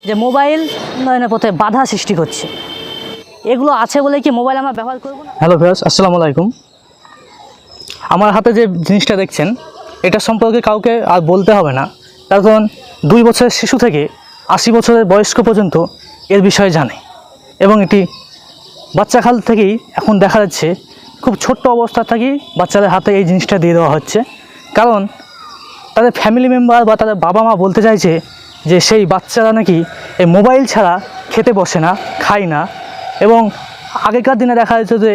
যে মোবাইল উন্নয়নের পথে বাধা সৃষ্টি করছে, এগুলো আছে বলে কি মোবাইল আমরা ব্যবহার করব না? হ্যালো ভিউয়ার্স, আসসালামু আলাইকুম। আমার হাতে যে জিনিসটা দেখছেন, এটা সম্পর্কে কাউকে আর বলতে হবে না, তার কারণ 2 বছরের শিশু থেকে 80 বছরের বয়স্ক পর্যন্ত এর বিষয়ে জানে। এবং এটি বাচ্চাকাল থেকেই এখন দেখা যাচ্ছে খুব ছোট্ট অবস্থা থেকেই বাচ্চাদের হাতে এই জিনিসটা দিয়ে দেওয়া হচ্ছে, কারণ তাদের ফ্যামিলি মেম্বার বা তাদের বাবা মা বলতে চাইছে যে সেই বাচ্চারা নাকি এই মোবাইল ছাড়া খেতে বসে না, খায় না। এবং আগেকার দিনে দেখা যেত যে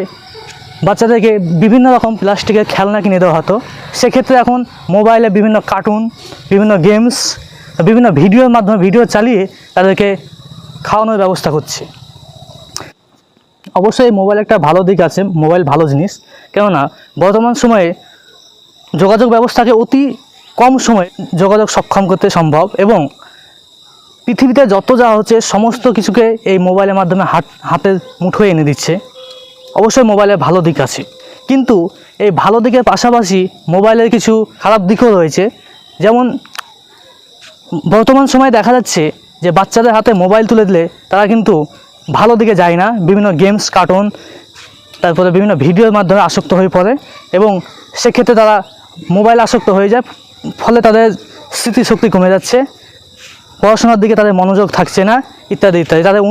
বাচ্চাদেরকে বিভিন্ন রকম প্লাস্টিকের খেলনা কিনে দেওয়া হতো, সেক্ষেত্রে এখন মোবাইলে বিভিন্ন কার্টুন, বিভিন্ন গেমস, বিভিন্ন ভিডিওর মাধ্যমে ভিডিও চালিয়ে তাদেরকে খাওয়ানোর ব্যবস্থা করছে। অবশ্যই মোবাইল একটা ভালো দিক আছে, মোবাইল ভালো জিনিস, কেননা বর্তমান সময়ে যোগাযোগ ব্যবস্থাকে অতি কম সময়ে যোগাযোগ সক্ষম করতে সম্ভব, এবং পৃথিবীতে যত যা হচ্ছে সমস্ত কিছুকে এই মোবাইলের মাধ্যমে হাতের মুঠোয় এনে দিচ্ছে। অবশ্যই মোবাইলের ভালো দিক আছে, কিন্তু এই ভালো দিকের পাশাপাশি মোবাইলের কিছু খারাপ দিকও রয়েছে। যেমন বর্তমান সময়ে দেখা যাচ্ছে যে বাচ্চাদের হাতে মোবাইল তুলে দিলে তারা কিন্তু ভালো দিকে যায় না, বিভিন্ন গেমস, কার্টুন, তারপরে বিভিন্ন ভিডিওর মাধ্যমে আসক্ত হয়ে পড়ে, এবং সেক্ষেত্রে তারা মোবাইল আসক্ত হয়ে যায়, ফলে তাদের স্মৃতিশক্তি কমে যাচ্ছে, পড়াশোনার দিকে তাদের মনোযোগ থাকছে না, ইত্যাদি ইত্যাদি। তাদের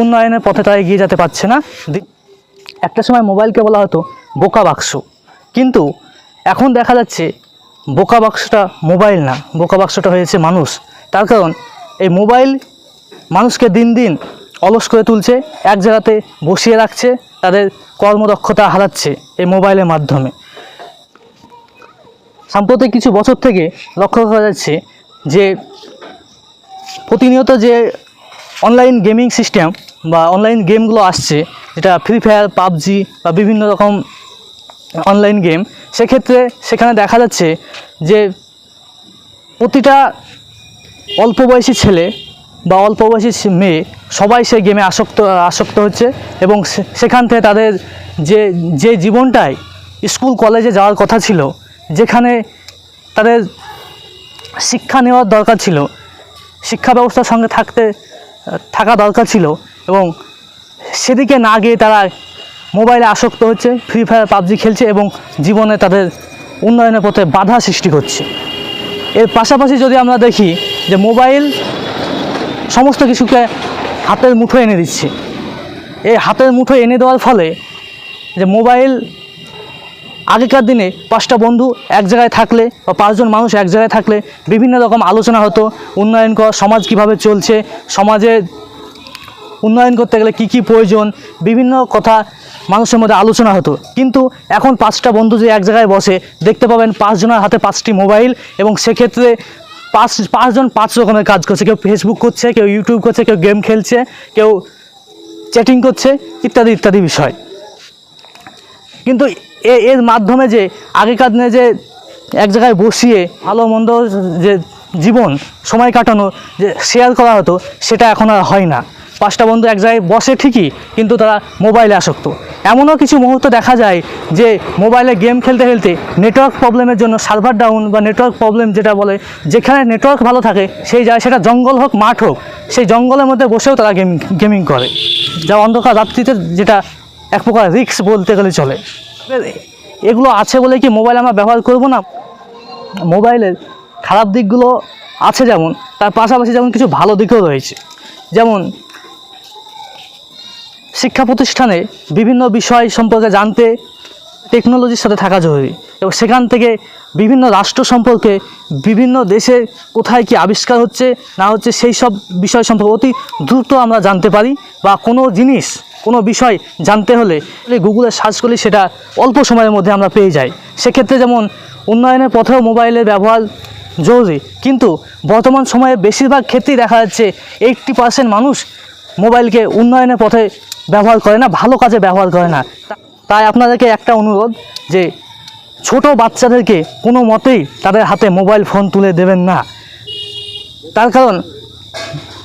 উন্নয়নের পথে তারা এগিয়ে যেতে পারছে না। একটা সময় মোবাইলকে বলা হতো বোকা বাক্স, কিন্তু এখন দেখা যাচ্ছে বোকা বাক্সটা মোবাইল না, বোকা বাক্সটা হয়েছে মানুষ। তার কারণ এই মোবাইল মানুষকে দিন দিন অলস করে তুলছে, এক জায়গাতে বসিয়ে রাখছে, তাদের কর্মদক্ষতা হারাচ্ছে এই মোবাইলের মাধ্যমে। সাম্প্রতিক কিছু বছর থেকে লক্ষ্য করা যাচ্ছে যে প্রতিনিয়ত যে অনলাইন গেমিং সিস্টেম বা অনলাইন গেমগুলো আসছে, যেটা ফ্রি ফায়ার, পাবজি বা বিভিন্ন রকম অনলাইন গেম, সেক্ষেত্রে সেখানে দেখা যাচ্ছে যে প্রতিটা অল্প বয়সী ছেলে বা অল্প বয়সী মেয়ে সবাই সেই গেমে আসক্ত হচ্ছে, এবং সেখান থেকে তাদের যে জীবনটায় স্কুল কলেজে যাওয়ার কথা ছিল, যেখানে তাদের শিক্ষা নেওয়ার দরকার ছিল, শিক্ষা ব্যবস্থার সঙ্গে থাকা দরকার ছিল, এবং সেদিকে না গিয়ে তারা মোবাইলে আসক্ত হচ্ছে, ফ্রি ফায়ার, পাবজি খেলছে, এবং জীবনে তাদের উন্নয়নের পথে বাধা সৃষ্টি করছে। এর পাশাপাশি যদি আমরা দেখি যে মোবাইল সমস্ত কিছুকে হাতের মুঠোয় এনে দিচ্ছে, এই হাতের মুঠোয় এনে দেওয়ার ফলে যে মোবাইল আগেকার দিনে 5টা বন্ধু এক জায়গায় থাকলে বা 5 জন মানুষ এক জায়গায় থাকলে বিভিন্ন রকম আলোচনা হতো, উন্নয়ন করা সমাজ কিভাবে চলছে, সমাজে উন্নয়ন করতে গেলে কি কি প্রয়োজন, বিভিন্ন কথা মানুষের মধ্যে আলোচনা হতো। কিন্তু এখন 5টা বন্ধু যে এক জায়গায় বসে, দেখতে পাবেন 5 জনের হাতে 5টি মোবাইল, এবং সেক্ষেত্রে 5 জন 5 রকমের কাজ করছে। কেউ ফেসবুক করছে, কেউ ইউটিউব করছে, কেউ গেম খেলছে, কেউ চ্যাটিং করছে, ইত্যাদি ইত্যাদি বিষয়। কিন্তু এর মাধ্যমে যে আগেকার দিনে যে এক জায়গায় বসিয়ে ভালো মন্দ যে জীবন সময় কাটানো যে শেয়ার করা হতো, সেটা এখন আর হয় না। 5টা বন্ধু এক জায়গায় বসে ঠিকই, কিন্তু তারা মোবাইলে আসক্ত। এমনও কিছু মুহূর্ত দেখা যায় যে মোবাইলে গেম খেলতে খেলতে নেটওয়ার্ক প্রবলেমের জন্য সার্ভার ডাউন বা নেটওয়ার্ক প্রবলেম যেটা বলে, যেখানে নেটওয়ার্ক ভালো থাকে সেই জায়গায়, সেটা জঙ্গল হোক মাঠ হোক, সেই জঙ্গলের মধ্যে বসেও তারা গেমিং করে, যা অন্ধকার রাত্রিতে যেটা এক প্রকার রিস্ক বলতে গেলে চলে। এগুলো আছে বলে কি মোবাইল আমরা ব্যবহার করব না? মোবাইলের খারাপ দিকগুলো আছে যেমন, তার পাশাপাশি যেমন কিছু ভালো দিকও রয়েছে। যেমন শিক্ষা প্রতিষ্ঠানে বিভিন্ন বিষয় সম্পর্কে জানতে টেকনোলজির সাথে থাকা জরুরি, এবং সেখান থেকে বিভিন্ন রাষ্ট্র সম্পর্কে, বিভিন্ন দেশে কোথায় কি আবিষ্কার হচ্ছে না হচ্ছে, সেই সব বিষয় সম্পর্কে অতি দ্রুত আমরা জানতে পারি, বা কোনো জিনিস, কোনো বিষয় জানতে হলে গুগলে সার্চ করলে সেটা অল্প সময়ের মধ্যে আমরা পেয়ে যাই। সেক্ষেত্রে যেমন উন্নয়নের পথেও মোবাইলের ব্যবহার জরুরি, কিন্তু বর্তমান সময়ে বেশিরভাগ ক্ষেত্রেই দেখা যাচ্ছে 80% মানুষ মোবাইলকে উন্নয়নের পথে ব্যবহার করে না, ভালো কাজে ব্যবহার করে না। তাই আপনাদেরকে একটা অনুরোধ, যে ছোট বাচ্চাদেরকে কোনো মতেই তাদের হাতে মোবাইল ফোন তুলে দেবেন না। তার কারণ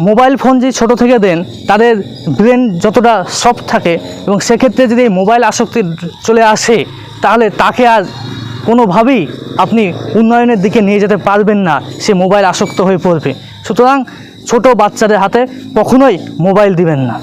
মোবাইল ফোন যে ছোটো থেকে দেন, তাদের ব্রেন যতটা সফট থাকে, এবং সেক্ষেত্রে যদি মোবাইল আসক্তি চলে আসে, তাহলে তাকে আর কোনোভাবেই আপনি উন্নয়নের দিকে নিয়ে যেতে পারবেন না, সে মোবাইল আসক্ত হয়ে পড়বে। সুতরাং ছোট বাচ্চাদের হাতে কখনোই মোবাইল দিবেন না।